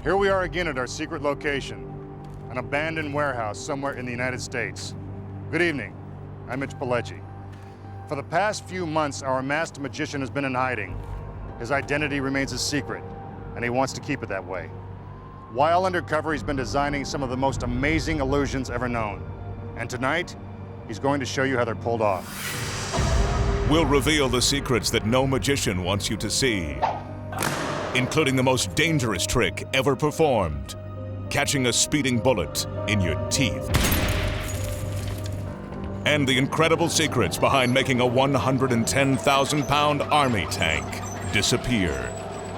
Here we are again at our secret location, an abandoned warehouse somewhere in the United States. Good evening, I'm Mitch Pileggi. For the past few months, our masked magician has been in hiding. His identity remains a secret, and he wants to keep it that way. While undercover, he's been designing some of the most amazing illusions ever known. And tonight, he's going to show you how they're pulled off. We'll reveal the secrets that no magician wants you to see, including the most dangerous trick ever performed, catching a speeding bullet in your teeth. And the incredible secrets behind making a 110,000-pound army tank disappear.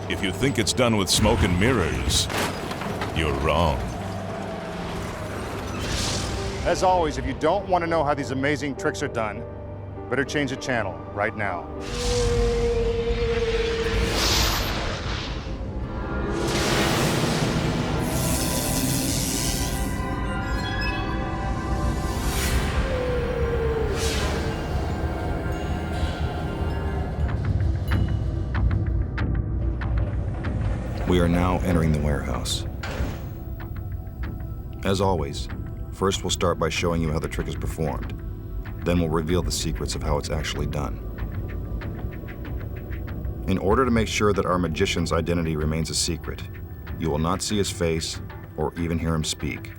If you think it's done with smoke and mirrors, you're wrong. As always, if you don't want to know how these amazing tricks are done, better change the channel right now. We are now entering the warehouse. As always, first we'll start by showing you how the trick is performed. Then we'll reveal the secrets of how it's actually done. In order to make sure that our magician's identity remains a secret, you will not see his face or even hear him speak.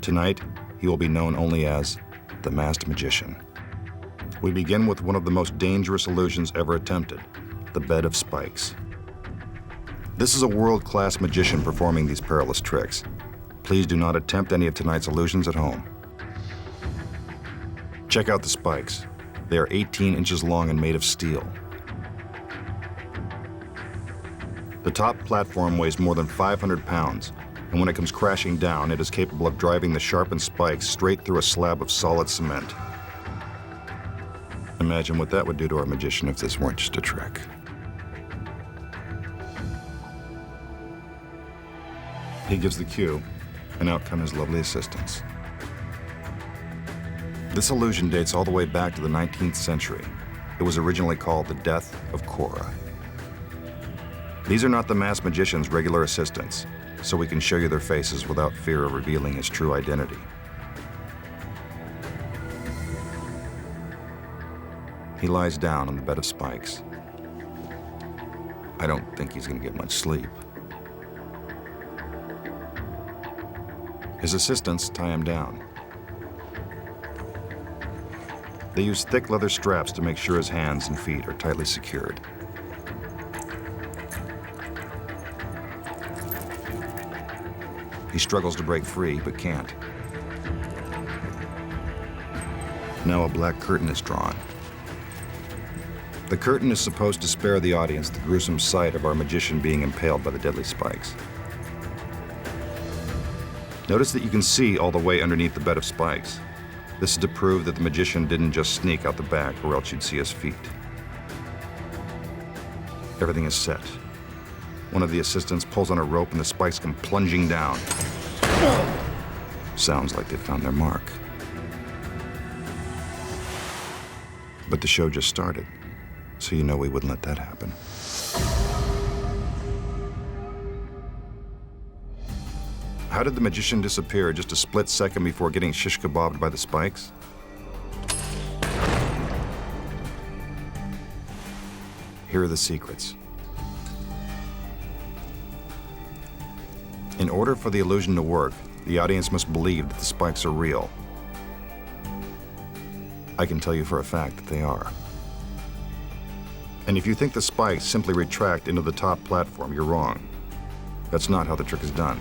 Tonight, he will be known only as the Masked Magician. We begin with one of the most dangerous illusions ever attempted, the bed of spikes. This is a world-class magician performing these perilous tricks. Please do not attempt any of tonight's illusions at home. Check out the spikes. They are 18 inches long and made of steel. The top platform weighs more than 500 pounds, and when it comes crashing down, it is capable of driving the sharpened spikes straight through a slab of solid cement. Imagine what that would do to our magician if this weren't just a trick. He gives the cue, and out come his lovely assistants. This illusion dates all the way back to the 19th century. It was originally called the Death of Cora. These are not the masked magician's regular assistants, so we can show you their faces without fear of revealing his true identity. He lies down on the bed of spikes. I don't think he's going to get much sleep. His assistants tie him down. They use thick leather straps to make sure his hands and feet are tightly secured. He struggles to break free, but can't. Now a black curtain is drawn. The curtain is supposed to spare the audience the gruesome sight of our magician being impaled by the deadly spikes. Notice that you can see all the way underneath the bed of spikes. This is to prove that the magician didn't just sneak out the back, or else you'd see his feet. Everything is set. One of the assistants pulls on a rope and the spikes come plunging down. Sounds like they found their mark. But the show just started, so you know we wouldn't let that happen. How did the magician disappear just a split second before getting shish kebabbed by the spikes? Here are the secrets. In order for the illusion to work, the audience must believe that the spikes are real. I can tell you for a fact that they are. And if you think the spikes simply retract into the top platform, you're wrong. That's not how the trick is done.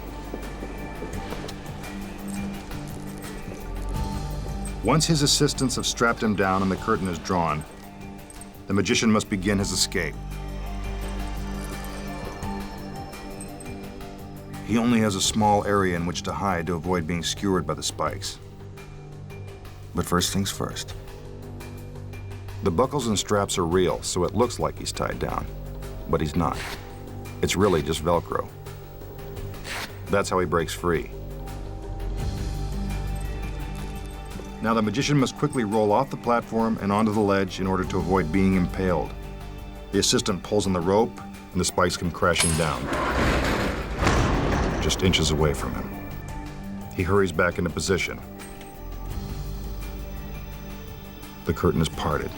Once his assistants have strapped him down and the curtain is drawn, the magician must begin his escape. He only has a small area in which to hide to avoid being skewered by the spikes. But first things first. The buckles and straps are real, so it looks like he's tied down, but he's not. It's really just Velcro. That's how he breaks free. Now the magician must quickly roll off the platform and onto the ledge in order to avoid being impaled. The assistant pulls on the rope and the spikes come crashing down. just inches away from him. He hurries back into position. The curtain is parted.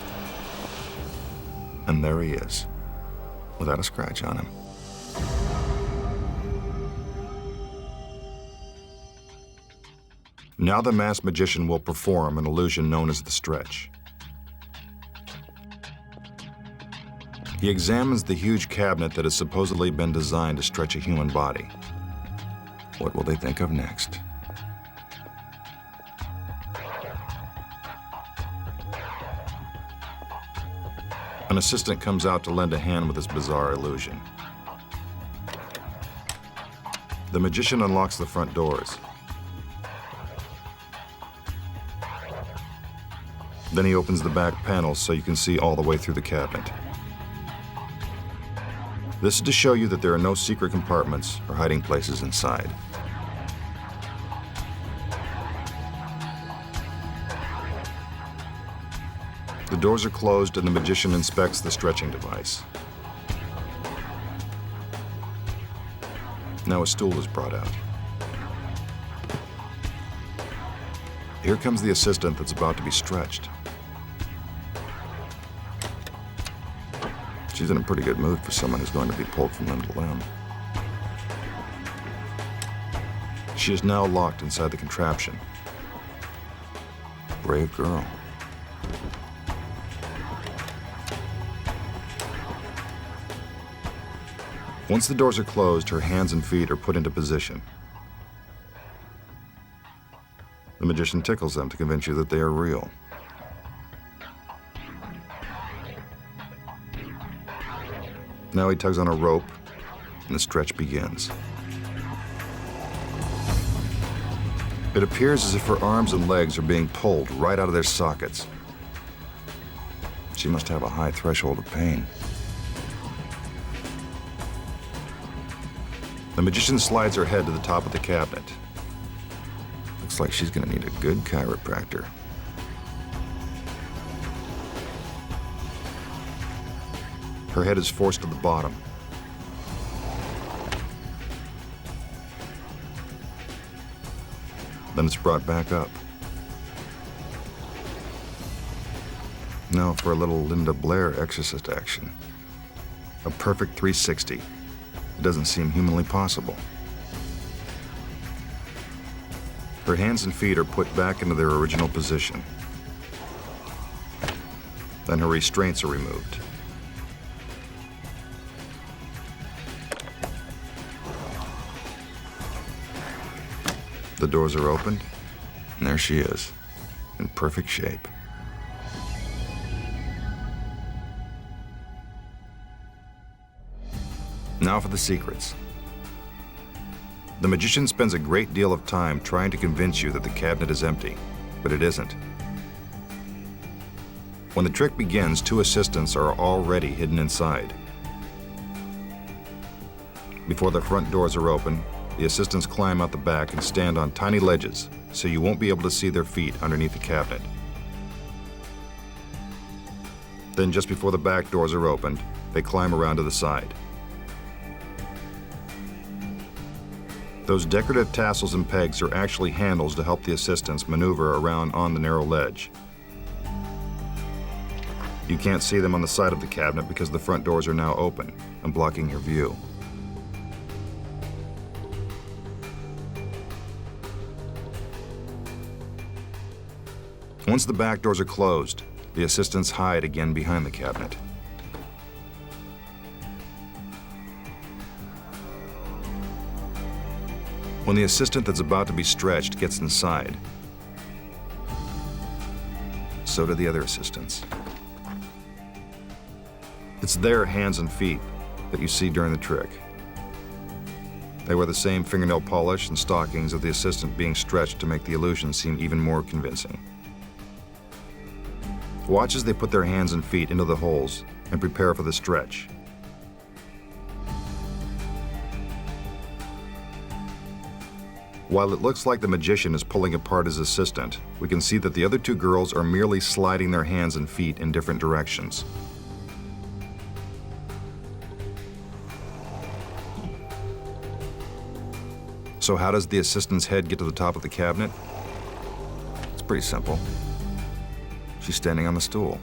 And there he is, without a scratch on him. Now the masked magician will perform an illusion known as the stretch. He examines the huge cabinet that has supposedly been designed to stretch a human body. What will they think of next? An assistant comes out to lend a hand with this bizarre illusion. The magician unlocks the front doors. Then he opens the back panels so you can see all the way through the cabinet. This is to show you that there are no secret compartments or hiding places inside. The doors are closed and the magician inspects the stretching device. Now a stool is brought out. Here comes the assistant that's about to be stretched. She's in a pretty good mood for someone who's going to be pulled from limb to limb. She is now locked inside the contraption. Brave girl. Once the doors are closed, her hands and feet are put into position. The magician tickles them to convince you that they are real. Now he tugs on a rope, and the stretch begins. It appears as if her arms and legs are being pulled right out of their sockets. She must have a high threshold of pain. The magician slides her head to the top of the cabinet. Looks like she's gonna need a good chiropractor. Her head is forced to the bottom. Then it's brought back up. Now for a little Linda Blair exorcist action. A perfect 360. It doesn't seem humanly possible. Her hands and feet are put back into their original position. Then her restraints are removed. The doors are opened, and there she is, in perfect shape. Now for the secrets. The magician spends a great deal of time trying to convince you that the cabinet is empty, but it isn't. When the trick begins, two assistants are already hidden inside. Before the front doors are open, the assistants climb out the back and stand on tiny ledges, so you won't be able to see their feet underneath the cabinet. Then just before the back doors are opened, they climb around to the side. Those decorative tassels and pegs are actually handles to help the assistants maneuver around on the narrow ledge. You can't see them on the side of the cabinet because the front doors are now open and blocking your view. Once the back doors are closed, the assistants hide again behind the cabinet. When the assistant that's about to be stretched gets inside, so do the other assistants. It's their hands and feet that you see during the trick. They wear the same fingernail polish and stockings of the assistant being stretched to make the illusion seem even more convincing. Watch as they put their hands and feet into the holes and prepare for the stretch. While it looks like the magician is pulling apart his assistant, we can see that the other two girls are merely sliding their hands and feet in different directions. So how does the assistant's head get to the top of the cabinet? It's pretty simple. She's standing on the stool.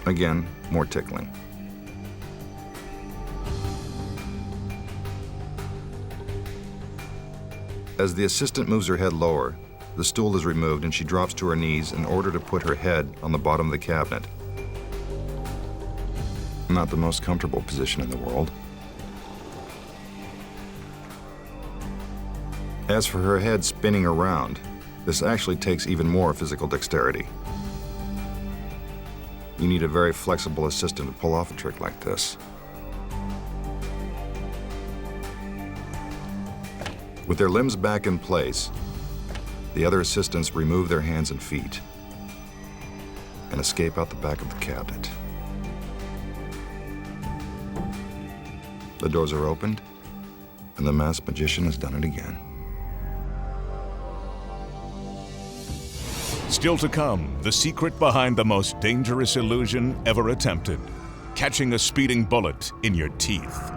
Again, more tickling. As the assistant moves her head lower, the stool is removed and she drops to her knees in order to put her head on the bottom of the cabinet. Not the most comfortable position in the world. As for her head spinning around, this actually takes even more physical dexterity. You need a very flexible assistant to pull off a trick like this. With their limbs back in place, the other assistants remove their hands and feet and escape out the back of the cabinet. The doors are opened, and the masked magician has done it again. Still to come, the secret behind the most dangerous illusion ever attempted. Catching a speeding bullet in your teeth.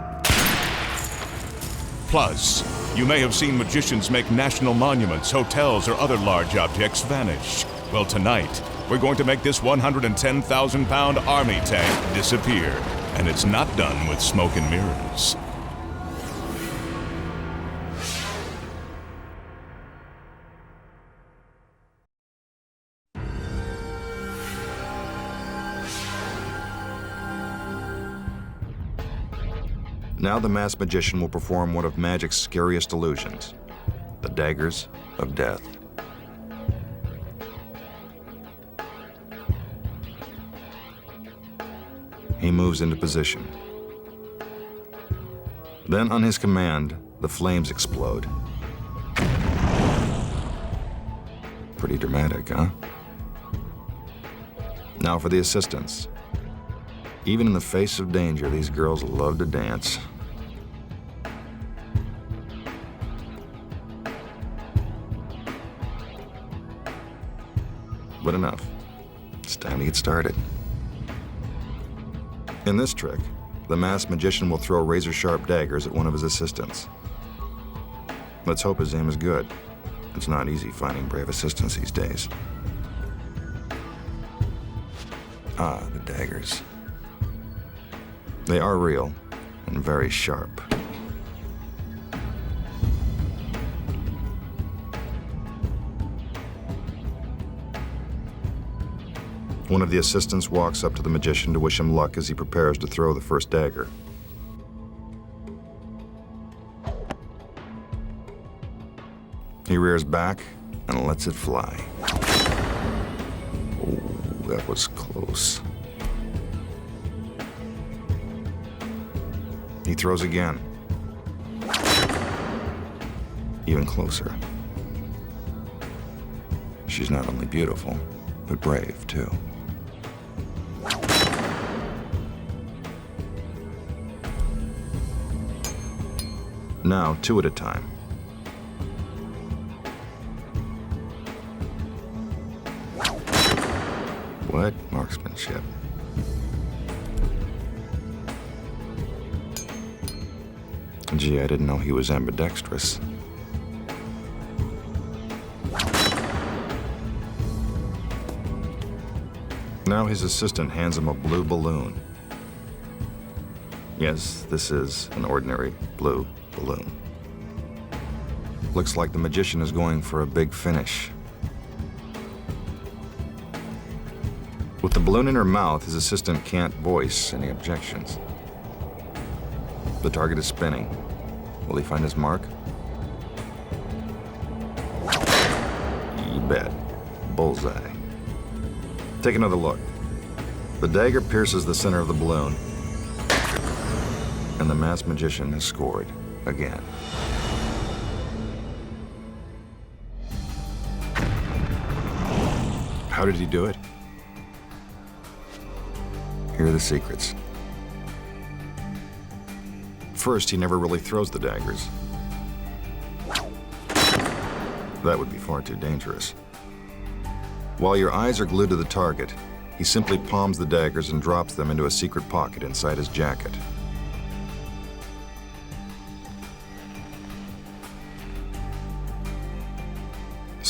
Plus, you may have seen magicians make national monuments, hotels, or other large objects vanish. Well, tonight, we're going to make this 110,000-pound army tank disappear. And it's not done with smoke and mirrors. Now the masked magician will perform one of magic's scariest illusions, the Daggers of Death. He moves into position. Then, on his command, the flames explode. Pretty dramatic, huh? Now for the assistants. Even in the face of danger, these girls love to dance. But enough. It's time to get started. In this trick, the masked magician will throw razor-sharp daggers at one of his assistants. Let's hope his aim is good. It's not easy finding brave assistants these days. Ah, the daggers. They are real and very sharp. One of the assistants walks up to the magician to wish him luck as he prepares to throw the first dagger. He rears back and lets it fly. Oh, that was close. He throws again. Even closer. She's not only beautiful, but brave, too. Now, two at a time. What marksmanship? Gee, I didn't know he was ambidextrous. Now his assistant hands him a blue balloon. Yes, this is an ordinary blue balloon. Looks like the magician is going for a big finish. With the balloon in her mouth, his assistant can't voice any objections. The target is spinning. Will he find his mark? You bet. Bullseye. Take another look. The dagger pierces the center of the balloon, and the masked magician has scored again. How did he do it? Here are the secrets. First, he never really throws the daggers. That would be far too dangerous. While your eyes are glued to the target, he simply palms the daggers and drops them into a secret pocket inside his jacket.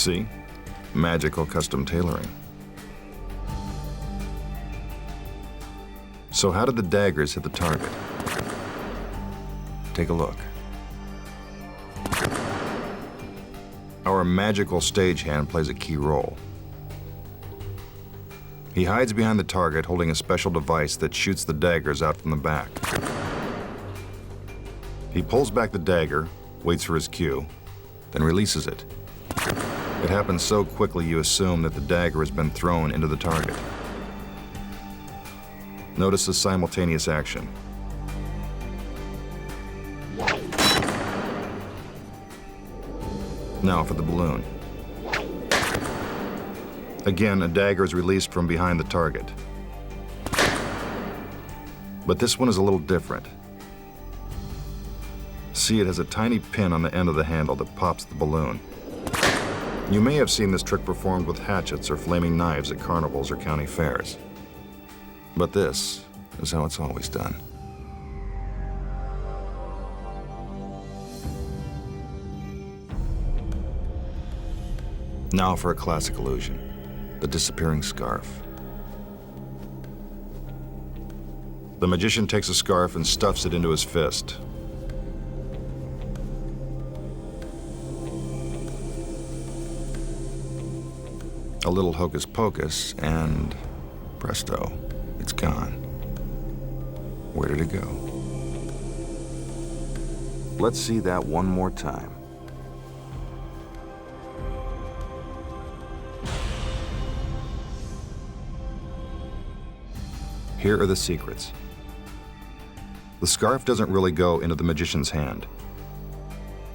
See? Magical custom tailoring. So how did the daggers hit the target? Take a look. Our magical stagehand plays a key role. He hides behind the target holding a special device that shoots the daggers out from the back. He pulls back the dagger, waits for his cue, then releases it. It happens so quickly you assume that the dagger has been thrown into the target. Notice the simultaneous action. Now for the balloon. Again, a dagger is released from behind the target. But this one is a little different. See, it has a tiny pin on the end of the handle that pops the balloon. You may have seen this trick performed with hatchets or flaming knives at carnivals or county fairs. But this is how it's always done. Now for a classic illusion, the disappearing scarf. The magician takes a scarf and stuffs it into his fist. A little hocus pocus, and presto, it's gone. Where did it go? Let's see that one more time. Here are the secrets. The scarf doesn't really go into the magician's hand.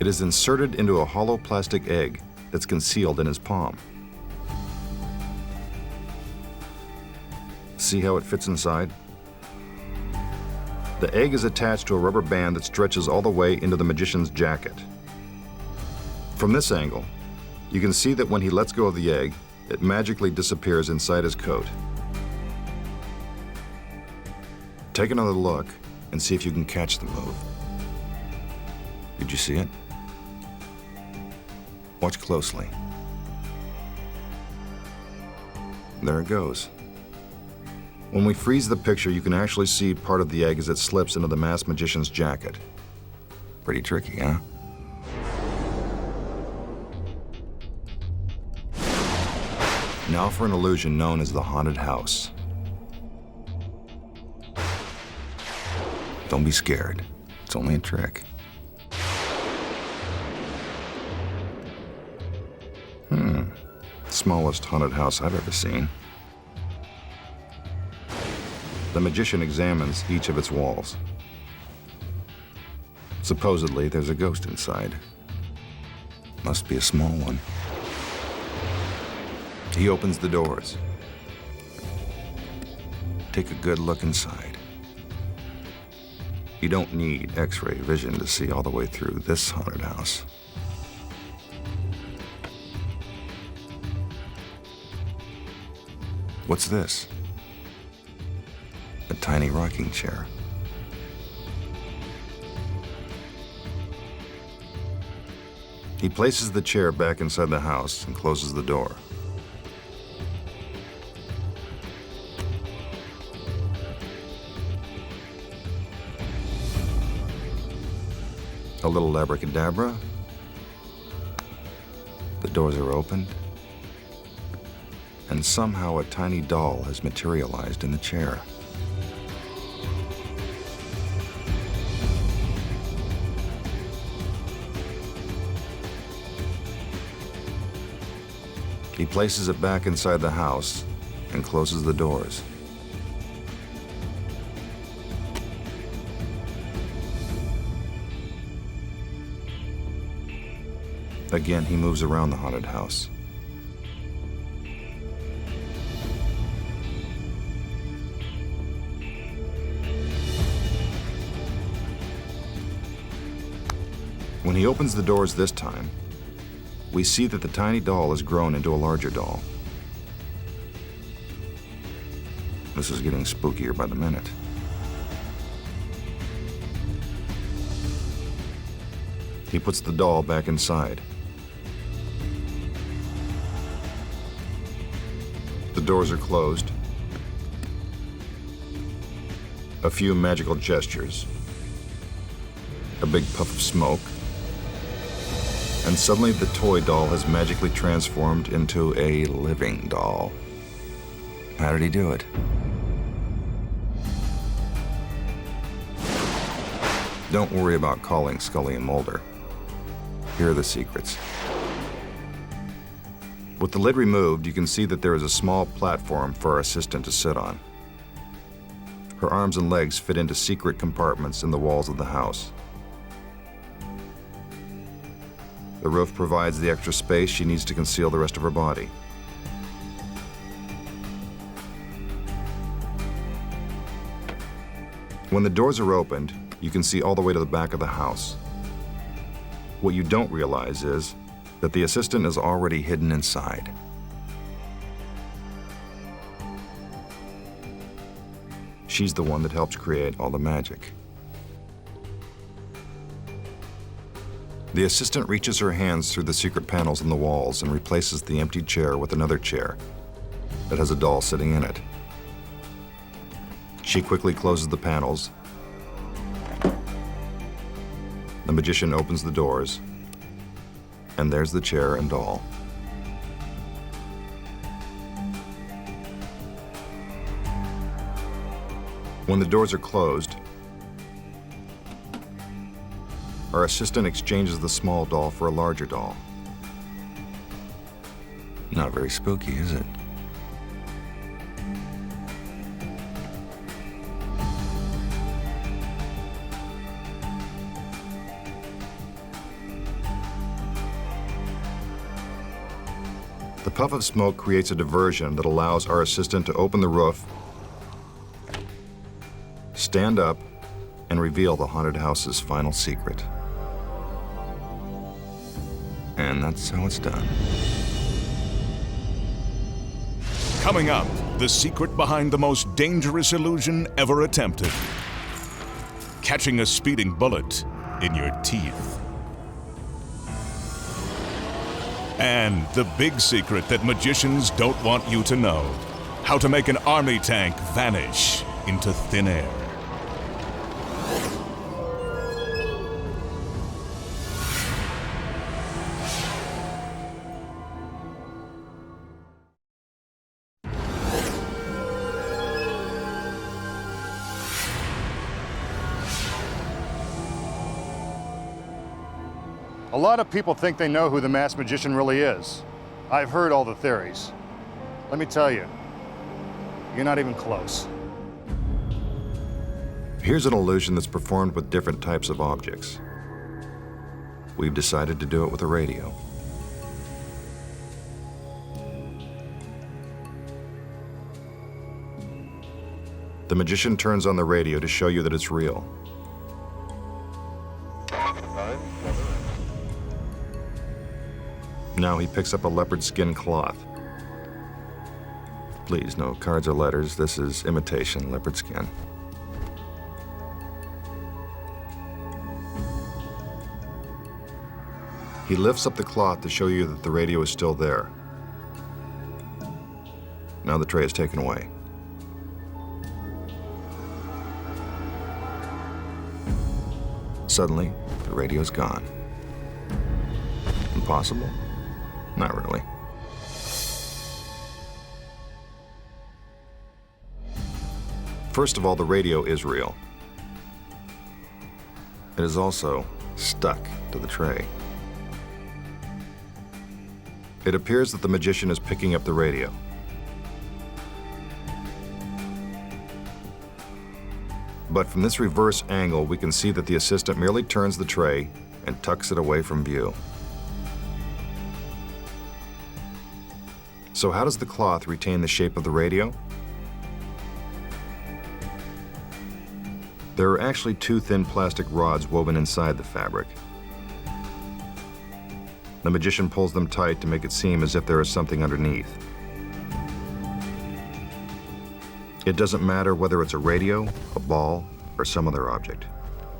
It is inserted into a hollow plastic egg that's concealed in his palm. See how it fits inside? The egg is attached to a rubber band that stretches all the way into the magician's jacket. From this angle, you can see that when he lets go of the egg, it magically disappears inside his coat. Take another look and see if you can catch the move. Did you see it? Watch closely. There it goes. When we freeze the picture, you can actually see part of the egg as it slips into the masked magician's jacket. Pretty tricky, huh? Now for an illusion known as the haunted house. Don't be scared. It's only a trick. Smallest haunted house I've ever seen. The magician examines each of its walls. Supposedly, there's a ghost inside. Must be a small one. He opens the doors. Take a good look inside. You don't need X-ray vision to see all the way through this haunted house. What's this? A tiny rocking chair. He places the chair back inside the house and closes the door. A little abracadabra. The doors are opened. And somehow a tiny doll has materialized in the chair. He places it back inside the house and closes the doors. Again, he moves around the haunted house. When he opens the doors this time, we see that the tiny doll has grown into a larger doll. This is getting spookier by the minute. He puts the doll back inside. The doors are closed. A few magical gestures. A big puff of smoke. And suddenly the toy doll has magically transformed into a living doll. How did he do it? Don't worry about calling Scully and Mulder. Here are the secrets. With the lid removed, you can see that there is a small platform for our assistant to sit on. Her arms and legs fit into secret compartments in the walls of the house. The roof provides the extra space she needs to conceal the rest of her body. When the doors are opened, you can see all the way to the back of the house. What you don't realize is that the assistant is already hidden inside. She's the one that helps create all the magic. The assistant reaches her hands through the secret panels in the walls and replaces the empty chair with another chair that has a doll sitting in it. She quickly closes the panels. The magician opens the doors, and there's the chair and doll. When the doors are closed, our assistant exchanges the small doll for a larger doll. Not very spooky, is it? The puff of smoke creates a diversion that allows our assistant to open the roof, stand up, and reveal the haunted house's final secret. And that's how it's done. Coming up, the secret behind the most dangerous illusion ever attempted. Catching a speeding bullet in your teeth. And the big secret that magicians don't want you to know. How to make an army tank vanish into thin air. A lot of people think they know who the masked magician really is. I've heard all the theories. Let me tell you, you're not even close. Here's an illusion that's performed with different types of objects. We've decided to do it with a radio. The magician turns on the radio to show you that it's real. Now he picks up a leopard skin cloth. Please, no cards or letters. This is imitation leopard skin. He lifts up the cloth to show you that the radio is still there. Now the tray is taken away. Suddenly, the radio's gone. Impossible? Not really. First of all, the radio is real. It is also stuck to the tray. It appears that the magician is picking up the radio. But from this reverse angle, we can see that the assistant merely turns the tray and tucks it away from view. So how does the cloth retain the shape of the radio? There are actually two thin plastic rods woven inside the fabric. The magician pulls them tight to make it seem as if there is something underneath. It doesn't matter whether it's a radio, a ball, or some other object.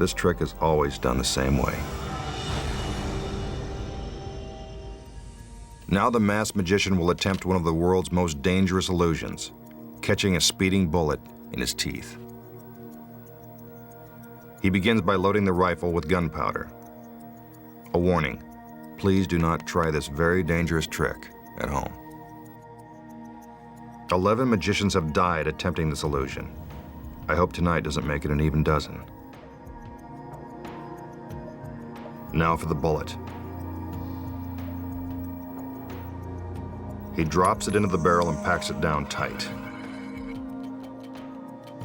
This trick is always done the same way. Now the masked magician will attempt one of the world's most dangerous illusions, catching a speeding bullet in his teeth. He begins by loading the rifle with gunpowder. A warning, please do not try this very dangerous trick at home. 11 magicians have died attempting this illusion. I hope tonight doesn't make it an even dozen. Now for the bullet. He drops it into the barrel and packs it down tight.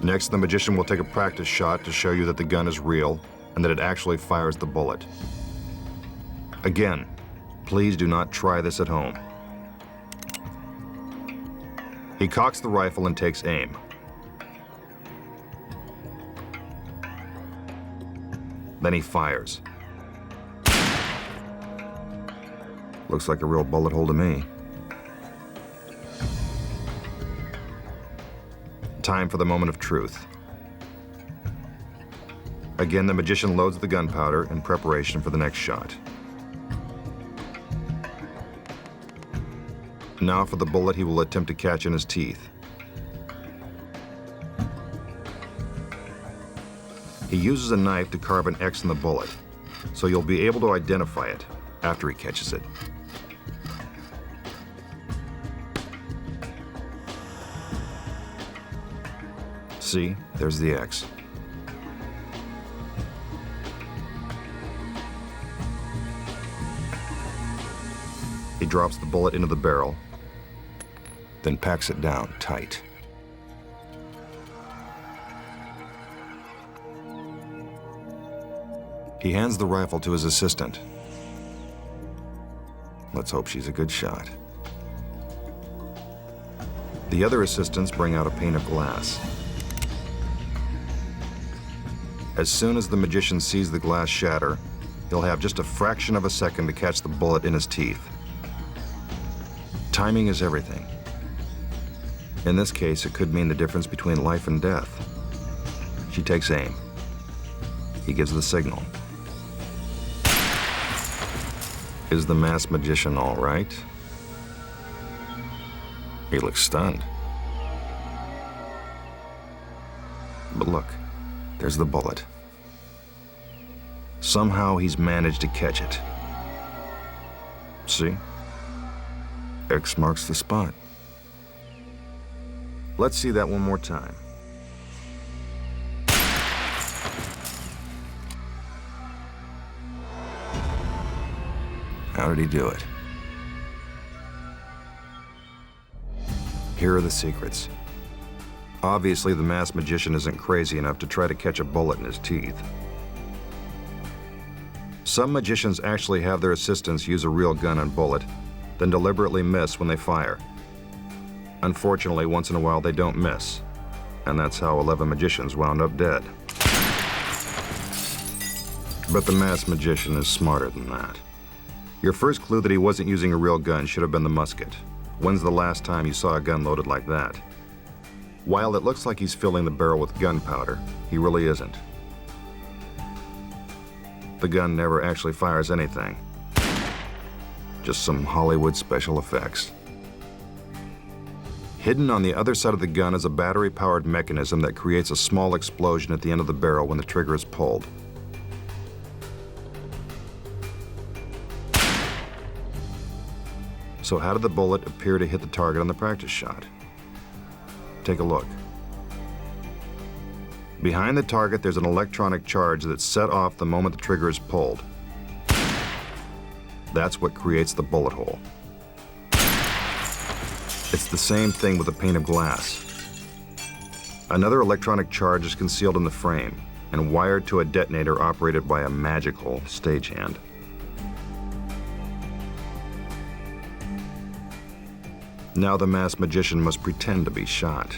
Next, the magician will take a practice shot to show you that the gun is real and that it actually fires the bullet. Again, please do not try this at home. He cocks the rifle and takes aim. Then he fires. Looks like a real bullet hole to me. Time for the moment of truth. Again, the magician loads the gunpowder in preparation for the next shot. Now for the bullet he will attempt to catch in his teeth. He uses a knife to carve an X in the bullet, so you'll be able to identify it after he catches it. See, there's the X. He drops the bullet into the barrel, then packs it down tight. He hands the rifle to his assistant. Let's hope she's a good shot. The other assistants bring out a pane of glass. As soon as the magician sees the glass shatter, he'll have just a fraction of a second to catch the bullet in his teeth. Timing is everything. In this case, it could mean the difference between life and death. She takes aim. He gives the signal. Is the masked magician all right? He looks stunned. But look, there's the bullet. Somehow he's managed to catch it. See? X marks the spot. Let's see that one more time. How did he do it? Here are the secrets. Obviously, the masked magician isn't crazy enough to try to catch a bullet in his teeth. Some magicians actually have their assistants use a real gun and bullet, then deliberately miss when they fire. Unfortunately, once in a while they don't miss, and that's how 11 magicians wound up dead. But the masked magician is smarter than that. Your first clue that he wasn't using a real gun should have been the musket. When's the last time you saw a gun loaded like that? While it looks like he's filling the barrel with gunpowder, he really isn't. The gun never actually fires anything. Just some Hollywood special effects. Hidden on the other side of the gun is a battery-powered mechanism that creates a small explosion at the end of the barrel when the trigger is pulled. So how did the bullet appear to hit the target on the practice shot? Take a look. Behind the target, there's an electronic charge that's set off the moment the trigger is pulled. That's what creates the bullet hole. It's the same thing with a pane of glass. Another electronic charge is concealed in the frame and wired to a detonator operated by a magical stagehand. Now the masked magician must pretend to be shot.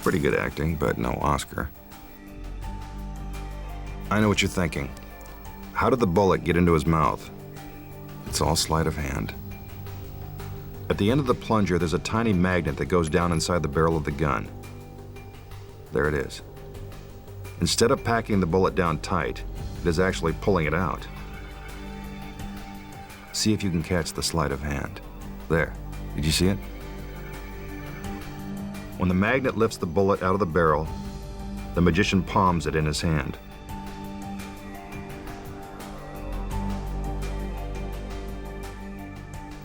Pretty good acting, but no Oscar. I know what you're thinking. How did the bullet get into his mouth? It's all sleight of hand. At the end of the plunger, there's a tiny magnet that goes down inside the barrel of the gun. There it is. Instead of packing the bullet down tight, it is actually pulling it out. See if you can catch the sleight of hand. There. Did you see it? When the magnet lifts the bullet out of the barrel, the magician palms it in his hand.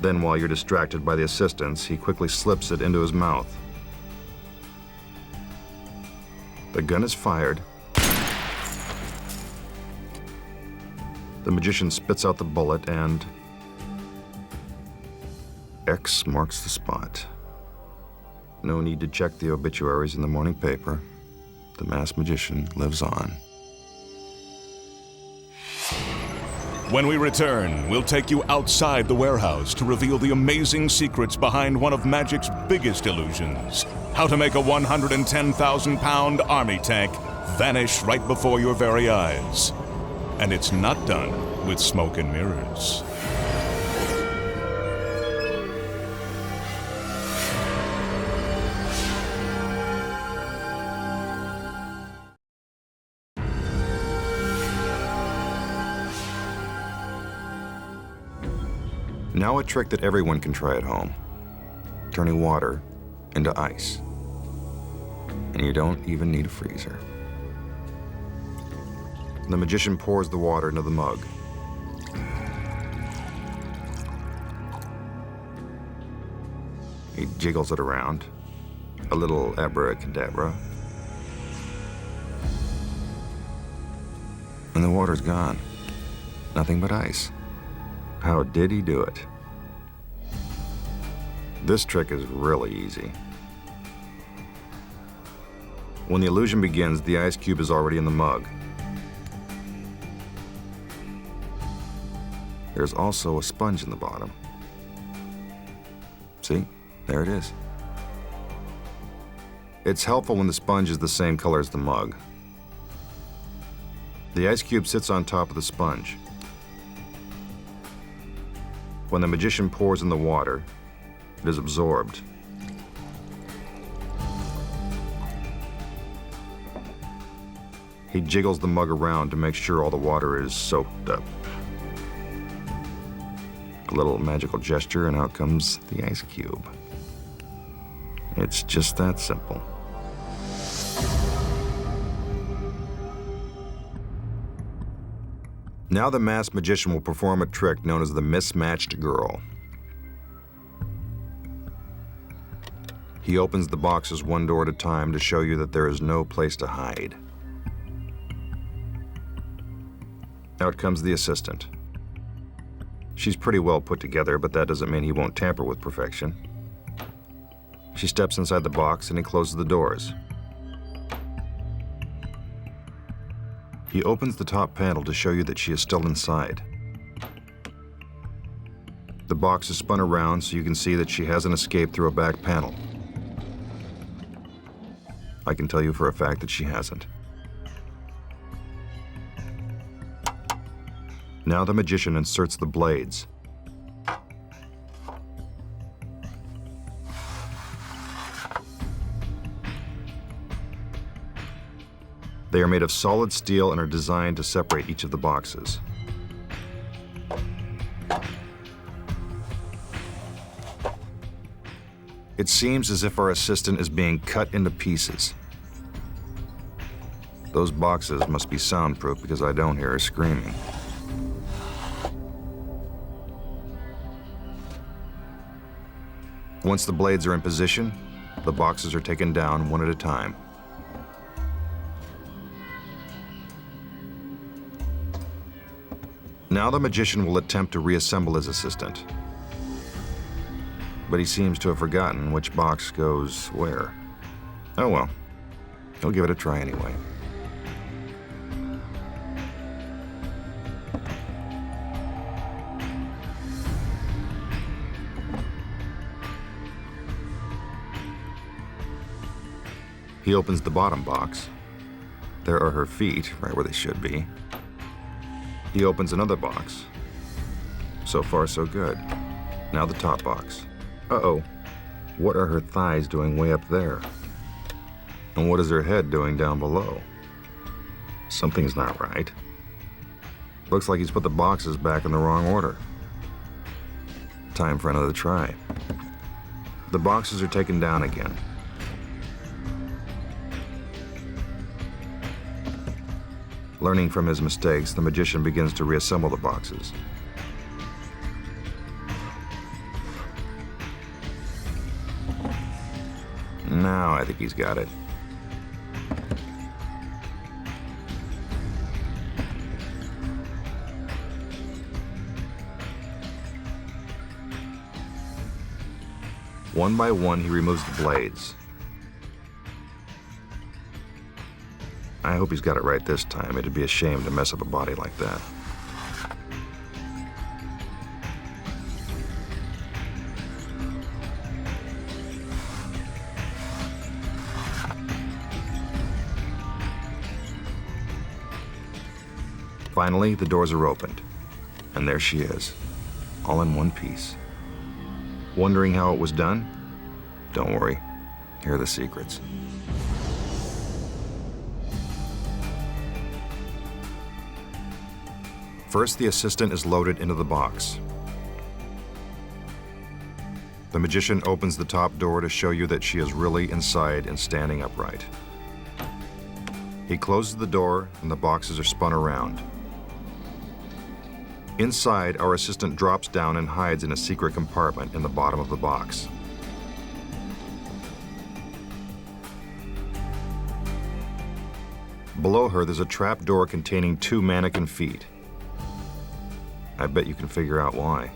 Then, while you're distracted by the assistants, he quickly slips it into his mouth. The gun is fired. The magician spits out the bullet and X marks the spot. No need to check the obituaries in the morning paper. The masked magician lives on. When we return, we'll take you outside the warehouse to reveal the amazing secrets behind one of magic's biggest illusions. How to make a 110,000-pound army tank vanish right before your very eyes. And it's not done with smoke and mirrors. Now a trick that everyone can try at home. Turning water into ice. And you don't even need a freezer. The magician pours the water into the mug. He jiggles it around. A little abracadabra. And the water's gone. Nothing but ice. How did he do it? This trick is really easy. When the illusion begins, the ice cube is already in the mug. There's also a sponge in the bottom. See? There it is. It's helpful when the sponge is the same color as the mug. The ice cube sits on top of the sponge. When the magician pours in the water, it is absorbed. He jiggles the mug around to make sure all the water is soaked up. A little magical gesture, and out comes the ice cube. It's just that simple. Now the masked magician will perform a trick known as the Mismatched Girl. He opens the boxes one door at a time to show you that there is no place to hide. Out comes the assistant. She's pretty well put together, but that doesn't mean he won't tamper with perfection. She steps inside the box and he closes the doors. He opens the top panel to show you that she is still inside. The box is spun around so you can see that she hasn't escaped through a back panel. I can tell you for a fact that she hasn't. Now the magician inserts the blades. They are made of solid steel and are designed to separate each of the boxes. It seems as if our assistant is being cut into pieces. Those boxes must be soundproof because I don't hear her screaming. Once the blades are in position, the boxes are taken down one at a time. Now the magician will attempt to reassemble his assistant. But he seems to have forgotten which box goes where. Oh well, he'll give it a try anyway. He opens the bottom box. There are her feet, right where they should be. He opens another box. So far, so good. Now the top box. Uh-oh. What are her thighs doing way up there? And what is her head doing down below? Something's not right. Looks like he's put the boxes back in the wrong order. Time for another try. The boxes are taken down again. Learning from his mistakes, the magician begins to reassemble the boxes. Now I think he's got it. One by one, he removes the blades. I hope he's got it right this time. It'd be a shame to mess up a body like that. Finally, the doors are opened, and there she is, all in one piece. Wondering how it was done? Don't worry, here are the secrets. First, the assistant is loaded into the box. The magician opens the top door to show you that she is really inside and standing upright. He closes the door, and the boxes are spun around. Inside, our assistant drops down and hides in a secret compartment in the bottom of the box. Below her, there's a trap door containing 2 mannequin feet. I bet you can figure out why.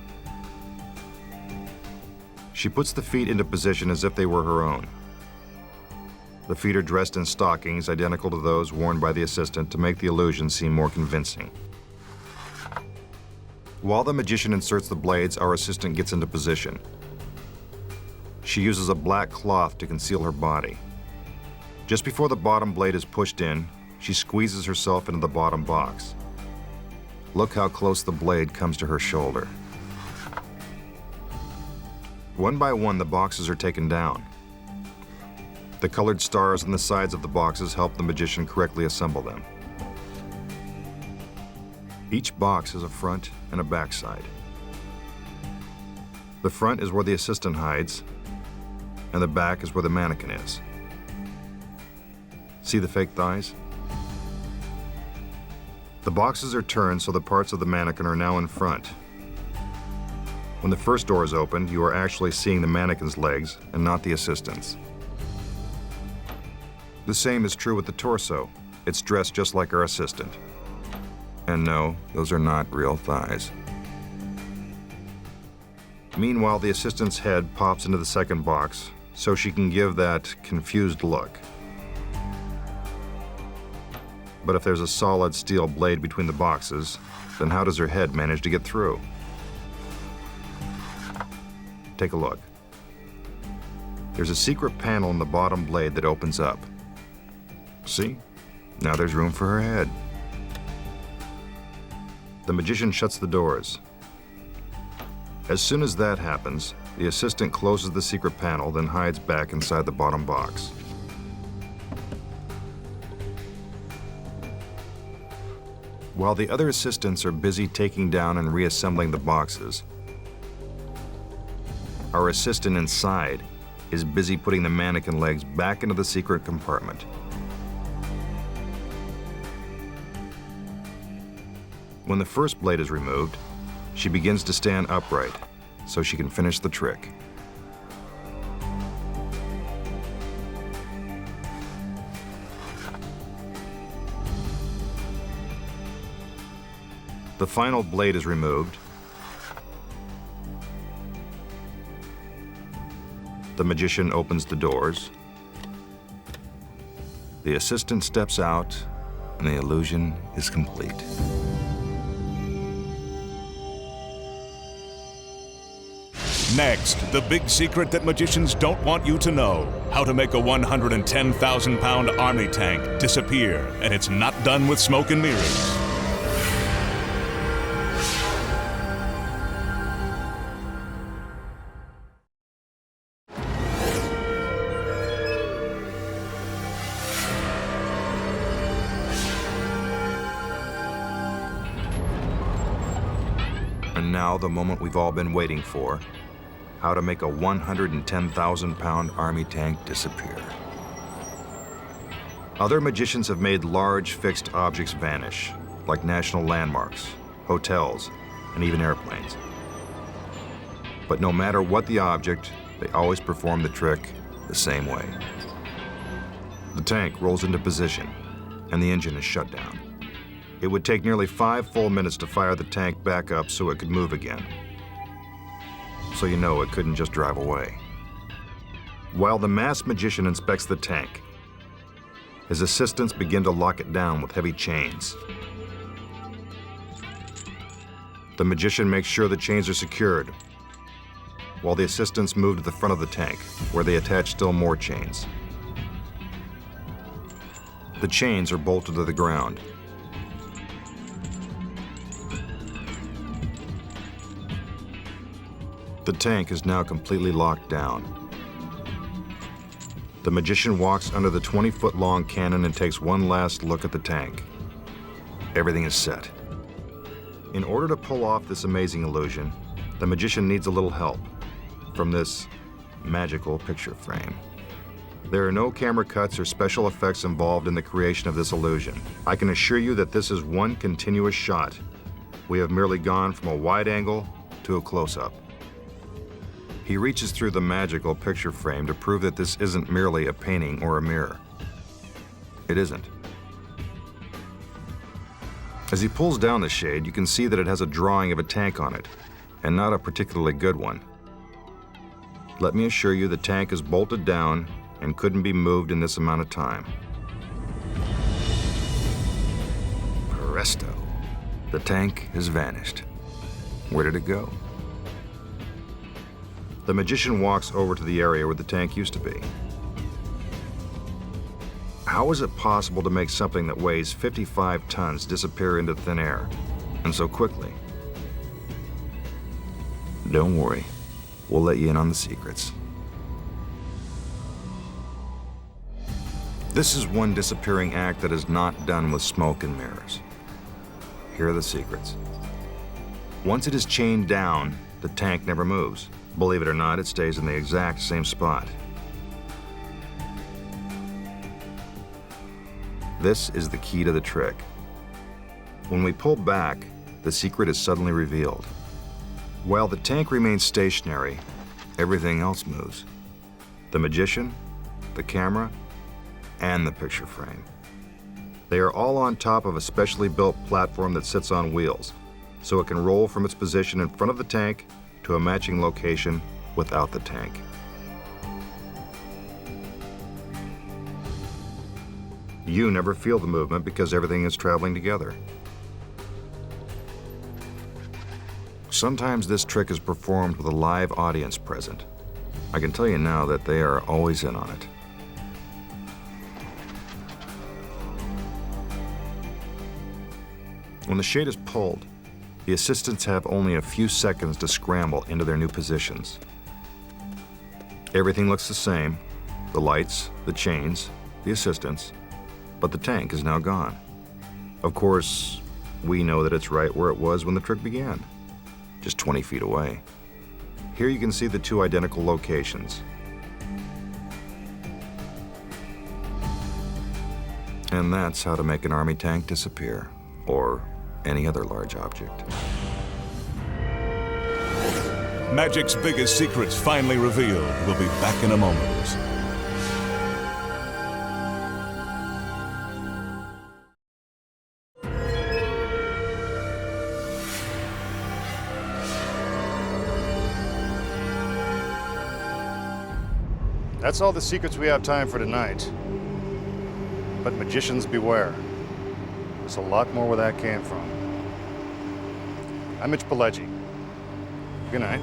She puts the feet into position as if they were her own. The feet are dressed in stockings identical to those worn by the assistant to make the illusion seem more convincing. While the magician inserts the blades, our assistant gets into position. She uses a black cloth to conceal her body. Just before the bottom blade is pushed in, she squeezes herself into the bottom box. Look how close the blade comes to her shoulder. One by one, the boxes are taken down. The colored stars on the sides of the boxes help the magician correctly assemble them. Each box has a front and a back side. The front is where the assistant hides, and the back is where the mannequin is. See the fake thighs? The boxes are turned so the parts of the mannequin are now in front. When the first door is opened, you are actually seeing the mannequin's legs and not the assistant's. The same is true with the torso. It's dressed just like our assistant. And no, those are not real thighs. Meanwhile, the assistant's head pops into the second box so she can give that confused look. But if there's a solid steel blade between the boxes, then how does her head manage to get through? Take a look. There's a secret panel in the bottom blade that opens up. See? Now there's room for her head. The magician shuts the doors. As soon as that happens, the assistant closes the secret panel, then hides back inside the bottom box. While the other assistants are busy taking down and reassembling the boxes, our assistant inside is busy putting the mannequin legs back into the secret compartment. When the first blade is removed, she begins to stand upright so she can finish the trick. The final blade is removed. The magician opens the doors. The assistant steps out, and the illusion is complete. Next, the big secret that magicians don't want you to know. How to make a 110,000-pound army tank disappear, and it's not done with smoke and mirrors. now the moment we've all been waiting for. How to make a 110,000-pound army tank disappear. Other magicians have made large fixed objects vanish, like national landmarks, hotels, and even airplanes. But no matter what the object, they always perform the trick the same way. The tank rolls into position, and the engine is shut down. It would take nearly 5 full minutes to fire the tank back up so it could move again. So you know it couldn't just drive away. While the masked magician inspects the tank, his assistants begin to lock it down with heavy chains. The magician makes sure the chains are secured, while the assistants move to the front of the tank, where they attach still more chains. The chains are bolted to the ground. The tank is now completely locked down. The magician walks under the 20-foot-long cannon and takes one last look at the tank. Everything is set. In order to pull off this amazing illusion, the magician needs a little help from this magical picture frame. There are no camera cuts or special effects involved in the creation of this illusion. I can assure you that this is one continuous shot. We have merely gone from a wide angle to a close-up. He reaches through the magical picture frame to prove that this isn't merely a painting or a mirror. It isn't. As he pulls down the shade, you can see that it has a drawing of a tank on it, and not a particularly good one. Let me assure you the tank is bolted down and couldn't be moved in this amount of time. Presto. The tank has vanished. Where did it go? The magician walks over to the area where the tank used to be. How is it possible to make something that weighs 55 tons disappear into thin air, and so quickly? Don't worry, we'll let you in on the secrets. This is one disappearing act that is not done with smoke and mirrors. Here are the secrets. Once it is chained down, the tank never moves. Believe it or not, it stays in the exact same spot. This is the key to the trick. When we pull back, the secret is suddenly revealed. While the tank remains stationary, everything else moves. The magician, the camera, and the picture frame. They are all on top of a specially built platform that sits on wheels, so it can roll from its position in front of the tank to a matching location without the tank. You never feel the movement because everything is traveling together. Sometimes this trick is performed with a live audience present. I can tell you now that they are always in on it. When the shade is pulled, the assistants have only a few seconds to scramble into their new positions. Everything looks the same: the lights, the chains, the assistants, but the tank is now gone. Of course, we know that it's right where it was when the trick began, just 20 feet away. Here you can see the two identical locations. And that's how to make an army tank disappear, or any other large object. Magic's biggest secrets finally revealed. We'll be back in a moment. That's all the secrets we have time for tonight. But magicians beware. There's a lot more where that came from. I'm Mitch Pileggi. Good night.